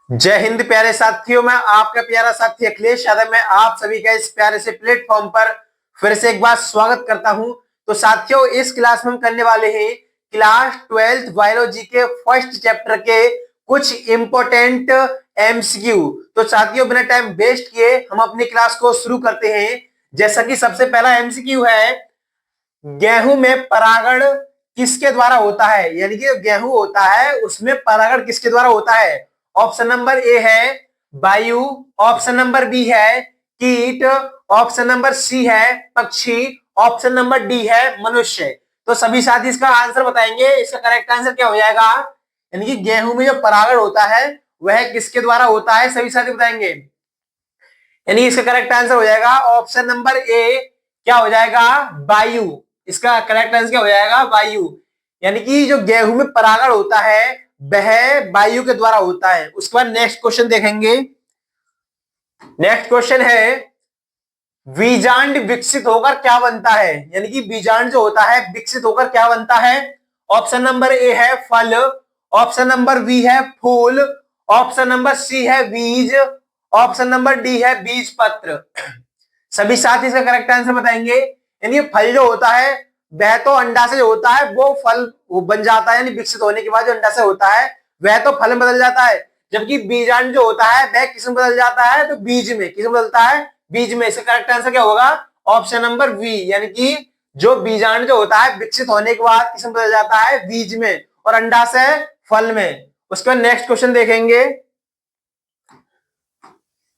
जय हिंद प्यारे साथियों। मैं आपका प्यारा साथी अखिलेश यादव। मैं आप सभी का इस प्यारे से प्लेटफॉर्म पर फिर से एक बार स्वागत करता हूं। तो साथियों, इस क्लास में हम करने वाले हैं क्लास 12th बायोलॉजी के फर्स्ट चैप्टर के कुछ इंपॉर्टेंट एमसीक्यू। तो साथियों, बिना टाइम वेस्ट किए हम अपनी क्लास को शुरू करते हैं। जैसा कि सबसे पहला एमसीक्यू है, गेहूं में परागण किसके द्वारा होता है? यानी कि गेहूं होता है उसमें परागण किसके द्वारा होता है? ऑप्शन नंबर ए है वायु, ऑप्शन नंबर बी है कीट, ऑप्शन नंबर सी है पक्षी, ऑप्शन नंबर डी है मनुष्य। तो सभी साथी इसका आंसर बताएंगे। इसका करेक्ट आंसर क्या हो जाएगा? यानी कि गेहूं में जो परागण होता है वह किसके द्वारा होता है? सभी साथी बताएंगे। यानी इसका करेक्ट आंसर हो जाएगा ऑप्शन नंबर ए। क्या हो जाएगा? वायु। इसका करेक्ट आंसर क्या हो जाएगा? वायु। यानी कि जो गेहूं में परागण होता है वह वायु के द्वारा होता है। उसके बाद नेक्स्ट क्वेश्चन देखेंगे। नेक्स्ट क्वेश्चन है, बीजांड विकसित होकर क्या बनता है? यानी कि बीजांड जो होता है विकसित होकर क्या बनता है? ऑप्शन नंबर ए है फल, ऑप्शन नंबर बी है फूल, ऑप्शन नंबर सी है बीज, ऑप्शन नंबर डी है बीज पत्र। सभी साथी इसका करेक्ट आंसर बताएंगे। यानी फल जो होता है वह तो अंडा से जो होता है वो फल वो बन जाता है, यानी विकसित होने के बाद जो अंडा से होता है वह तो फल में बदल जाता है। जबकि बीजांड जो होता है वह किस में बदल जाता है? तो बीज में। किस में बदलता है? बीज में। इसका करेक्ट आंसर क्या होगा? Option number B. यानी कि जो बीजांड जो होता है विकसित होने के बाद किस में बदल जाता है? बीज में, और अंडा से फल में। उसके बाद नेक्स्ट क्वेश्चन देखेंगे।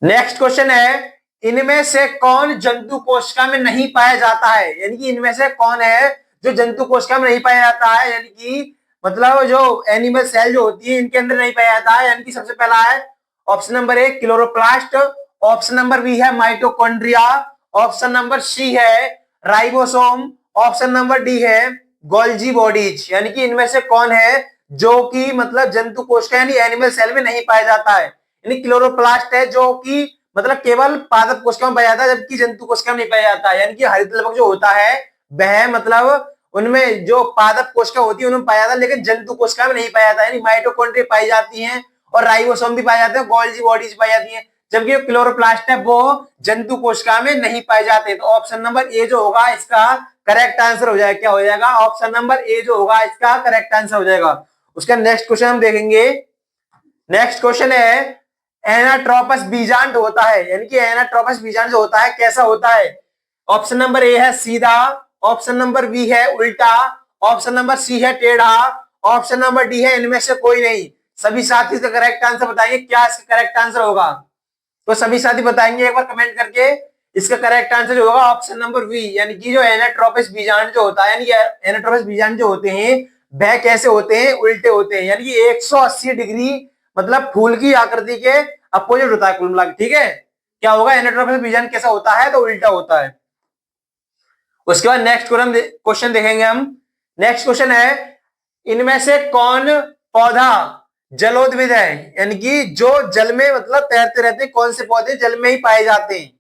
नेक्स्ट क्वेश्चन है, इनमें से कौन जंतु कोशिका में नहीं पाया जाता है? यानी कि इनमें से कौन है जो जंतु कोशिका में नहीं पाया जाता है? यानी कि मतलब जो एनिमल सेल जो होती है इनके अंदर नहीं पाया जाता है। यानी कि सबसे पहला है option number A chloroplast, option number B है माइटोकॉन्ड्रिया, ऑप्शन नंबर सी है राइबोसोम, ऑप्शन नंबर डी है गोल्जी बॉडीज। यानी कि इनमें से कौन है जो कि मतलब जंतु कोशिका यानी एनिमल सेल में नहीं पाया जाता है? यानी क्लोरोप्लास्ट है जो कि मतलब केवल पादप कोशिका में पाया जाता है, जबकि जंतु कोशिका में नहीं पाया जाता है। यानी कि हरित लवक जो होता है वह मतलब उनमें जो पादप कोशिका होती है उनमें पाया जाता है, लेकिन जंतु कोशिका में नहीं पाया जाता है। यानी माइटोकॉन्ड्रिया पाई जाती हैं और राइबोसोम भी पाए जाते हैं, गोल्जी बॉडीज पाई जाती हैं, जबकि क्लोरोप्लास्ट है वो जंतु कोशिका में नहीं पाए जाते। तो ऑप्शन नंबर ए जो होगा इसका करेक्ट आंसर हो जाएगा। क्या हो जाएगा? ऑप्शन नंबर ए जो होगा इसका करेक्ट आंसर हो जाएगा। उसका नेक्स्ट क्वेश्चन हम देखेंगे। नेक्स्ट क्वेश्चन है, एनाट्रोपस बीजांड होता है। यानी कि एनाट्रोपस बीजांड जो होता है कैसा होता है? ऑप्शन नंबर ए है सीधा, ऑप्शन नंबर बी है उल्टा, ऑप्शन नंबर सी है टेढ़ा, ऑप्शन नंबर डी है इनमें से कोई नहीं। सभी साथी इसका करेक्ट आंसर बताएंगे। क्या इसका करेक्ट आंसर होगा? तो सभी साथी बताएंगे एक बार कमेंट करके। इसका करेक्ट आंसर जो होगा ऑप्शन नंबर बी। यानी कि जो एनाट्रोपस बीजांड जो होता है, यानी कि एनाट्रोपस बीजांड जो होते हैं वह कैसे होते हैं? उल्टे होते हैं। यानी कि 180 डिग्री मतलब फूल की आकृति के अपोजिट होता है कुल मिला के। ठीक है, क्या होगा? एनाट्रोपस बीजांड कैसा होता है? तो उल्टा होता है। उसके बाद नेक्स्ट क्वेश्चन देखेंगे हम। नेक्स्ट क्वेश्चन है, इनमें से कौन पौधा जलोद्भिद है? यानी कि जो जल में मतलब तैरते रहते हैं, कौन से पौधे जल में ही पाए जाते हैं?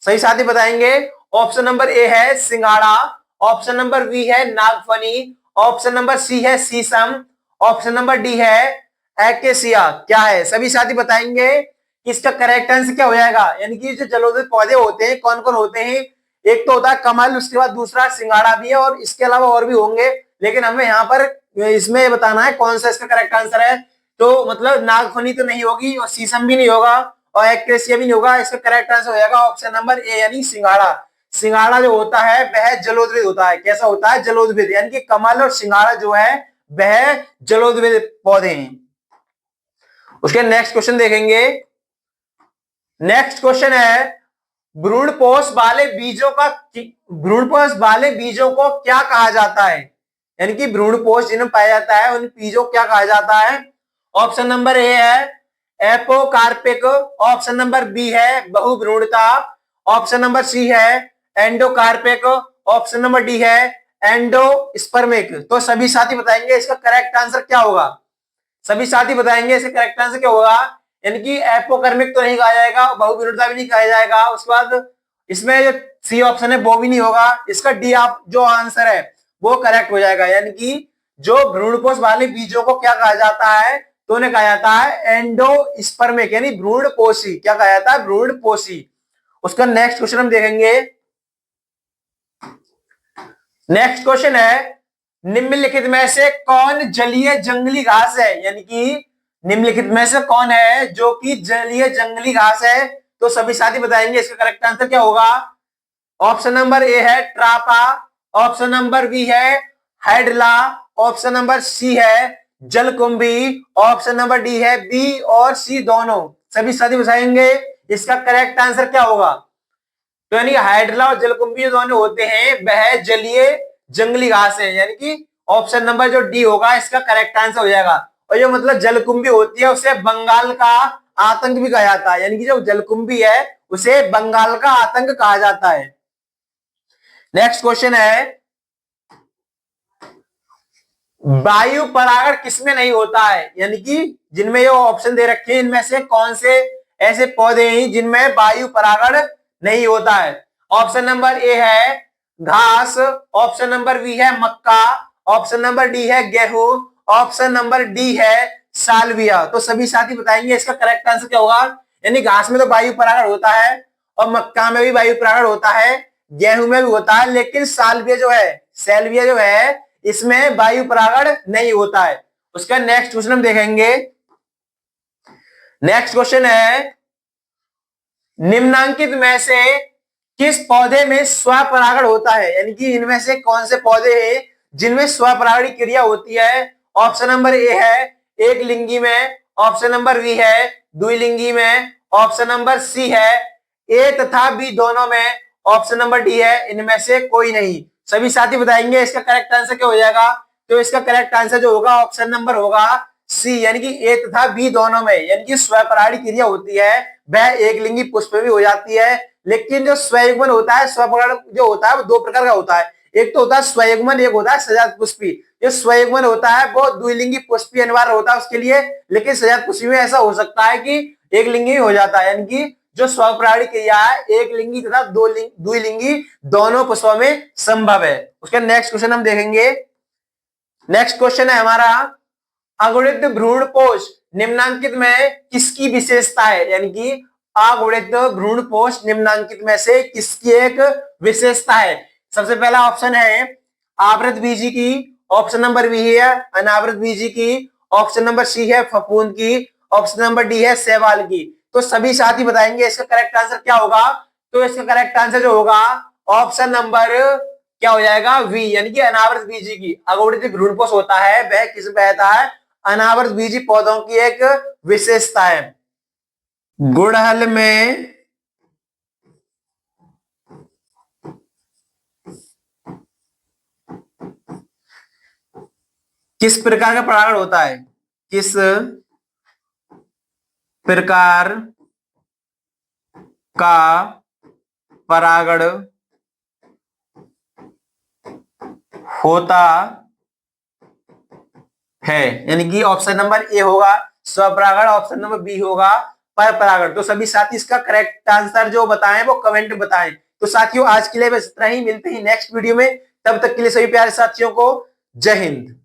सही साथी बताएंगे। ऑप्शन नंबर ए है सिंगाड़ा, ऑप्शन नंबर बी है नागफनी, ऑप्शन नंबर सी है सीसम, ऑप्शन नंबर डी है एक्केसिया। क्या है? सभी साथी बताएंगे कि इसका करेक्ट आंसर क्या हो जाएगा। यानी कि जो जलोदर पौधे होते हैं कौन कौन होते हैं? एक तो होता है कमल, उसके बाद दूसरा सिंगाड़ा भी है, और इसके अलावा और भी होंगे, लेकिन हमें यहाँ पर इसमें बताना है कौन सा इसका करेक्ट आंसर है। तो मतलब नागफनी तो नहीं होगी, और शीशम भी नहीं होगा, और एक्रेसिया भी नहीं होगा। इसका करेक्ट आंसर हो जाएगा ऑप्शन नंबर ए यानी सिंगाड़ा। सिंगाड़ा जो होता है वह जलोद्भिद होता है। कैसा होता है? जलोद्भिद। यानी कि कमल और सिंगाड़ा जो है वह जलोद्भिद पौधे हैं। उसके नेक्स्ट क्वेश्चन देखेंगे। नेक्स्ट क्वेश्चन है, भ्रूणपोष वाले बीजों को क्या कहा जाता है? यानी कि भ्रूणपोष जिन्हें पाया जाता है उन बीजों को क्या कहा जाता है? ऑप्शन नंबर ए है एपोकार्पिक, ऑप्शन नंबर बी है बहुभ्रूणता, ऑप्शन नंबर सी है एंडोकार्पिक, ऑप्शन नंबर डी है एंडोस्पर्मिक। तो सभी साथी बताएंगे इसका करेक्ट आंसर क्या होगा। सभी साथी बताएंगे इसका करेक्ट आंसर क्या होगा। यानी कि एपोकर्मिक तो नहीं कहा जाएगा, बहुविरुद्धता भी नहीं कहा जाएगा, उसके बाद इसमें जो सी ऑप्शन है वो भी नहीं होगा। इसका डी आप जो आंसर है वो करेक्ट हो जाएगा। यानी कि जो भ्रूणपोष वाले बीजों को क्या कहा जाता है? तो उन्हें कहा जाता है एंडोस्पर्मिक, यानी भ्रूणपोषी। क्या कहा जाता है? भ्रूणपोषी। उसका नेक्स्ट क्वेश्चन हम देखेंगे। नेक्स्ट क्वेश्चन है, निम्नलिखित में से कौन जलीय जंगली घास है? यानी कि निम्नलिखित में से कौन है जो कि जलीय जंगली घास है? तो सभी साथी बताएंगे इसका करेक्ट आंसर क्या होगा। ऑप्शन नंबर ए है ट्रापा, ऑप्शन नंबर बी है हाइड्ला, ऑप्शन नंबर सी है जलकुंभी, ऑप्शन नंबर डी है बी और सी दोनों। सभी साथी बताएंगे इसका करेक्ट आंसर क्या होगा। तो यानी हाइड्रा और जलकुंभी दोनों होते हैं वह जलीय जंगली घास है, यानी कि ऑप्शन नंबर जो डी होगा इसका करेक्ट आंसर हो जाएगा। और जो मतलब जलकुंभी होती है उसे बंगाल का आतंक भी कहा जाता है, यानी कि जो जलकुंभी है उसे बंगाल का आतंक कहा जाता है। नेक्स्ट क्वेश्चन है, वायु परागण किसमें नहीं होता है? यानी कि जिनमें ये ऑप्शन दे रखे हैं इनमें से कौन से ऐसे पौधे हैं जिनमें वायु परागण नहीं होता है। ऑप्शन नंबर ए है घास, ऑप्शन नंबर बी है मक्का, ऑप्शन नंबर डी है गेहूं, ऑप्शन नंबर डी है सालविया। तो सभी साथी बताएंगे इसका करेक्ट आंसर क्या होगा। यानी घास में तो वायु परागण होता है और मक्का में भी वायु परागण होता है, गेहूं में भी होता है, लेकिन सैलविया जो है इसमें वायु परागण नहीं होता है। उसका नेक्स्ट क्वेश्चन हम देखेंगे। नेक्स्ट क्वेश्चन है, निम्नांकित में से किस पौधे में स्वपरागण होता है? यानी कि इनमें से कौन से पौधे हैं जिनमें स्वपरागण की क्रिया होती है। ऑप्शन नंबर ए है एक लिंगी में, ऑप्शन नंबर बी है द्विलिंगी में, ऑप्शन नंबर सी है ए तथा बी दोनों में, ऑप्शन नंबर डी है इनमें से कोई नहीं। सभी साथी बताएंगे इसका करेक्ट आंसर क्या हो जाएगा। तो इसका करेक्ट आंसर जो होगा ऑप्शन नंबर होगा सी, यानी कि ए तथा बी दोनों में, यानी कि स्वपरागण क्रिया होती है वह एक लिंगी पुष्प में भी हो जाती है। लेकिन जो स्वयुग्मन होता है, स्वपरागण जो होता है वो दो प्रकार का होता है, एक तो होता है स्वयुग्मन, एक होता है सजात पुष्पी। जो स्वयुग्मन होता है वो द्विलिंगी पुष्पी अनिवार्य होता है उसके लिए, लेकिन सजात पुष्पी में ऐसा हो सकता है कि एक लिंगी हो जाता है। यानी कि जो स्वपरागण क्रिया है एक लिंगी तथा द्विलिंगी दोनों पुष्पों में संभव है। उसका नेक्स्ट क्वेश्चन हम देखेंगे। नेक्स्ट क्वेश्चन है हमारा, अगुणित भ्रूणपोष निम्नांकित में किसकी विशेषता है? यानी कि अगुणित भ्रूणपोष निम्नांकित में से किसकी एक विशेषता है। सबसे पहला ऑप्शन है आवृत बीजी की, ऑप्शन नंबर बी है अनावृत बीजी की, ऑप्शन नंबर सी है फफूंद की, ऑप्शन नंबर डी है शैवाल की। तो सभी साथी बताएंगे इसका करेक्ट आंसर क्या होगा। तो इसका करेक्ट आंसर जो होगा ऑप्शन नंबर क्या हो जाएगा वी, यानी कि अनावृत बीजी की। अगुणित भ्रूणपोष होता है वह किस में रहता है? अनावृत बीजी पौधों की एक विशेषता है। गुड़हल में किस प्रकार का परागण होता है? किस प्रकार का परागण होता है? यानी कि ऑप्शन नंबर ए होगा स्वपरागण, ऑप्शन नंबर बी होगा पर परागण। तो सभी साथी इसका करेक्ट आंसर जो बताएं वो कमेंट में बताएं। तो साथियों आज के लिए बस इतना ही, मिलते हैं नेक्स्ट वीडियो में, तब तक के लिए सभी प्यारे साथियों को जय हिंद।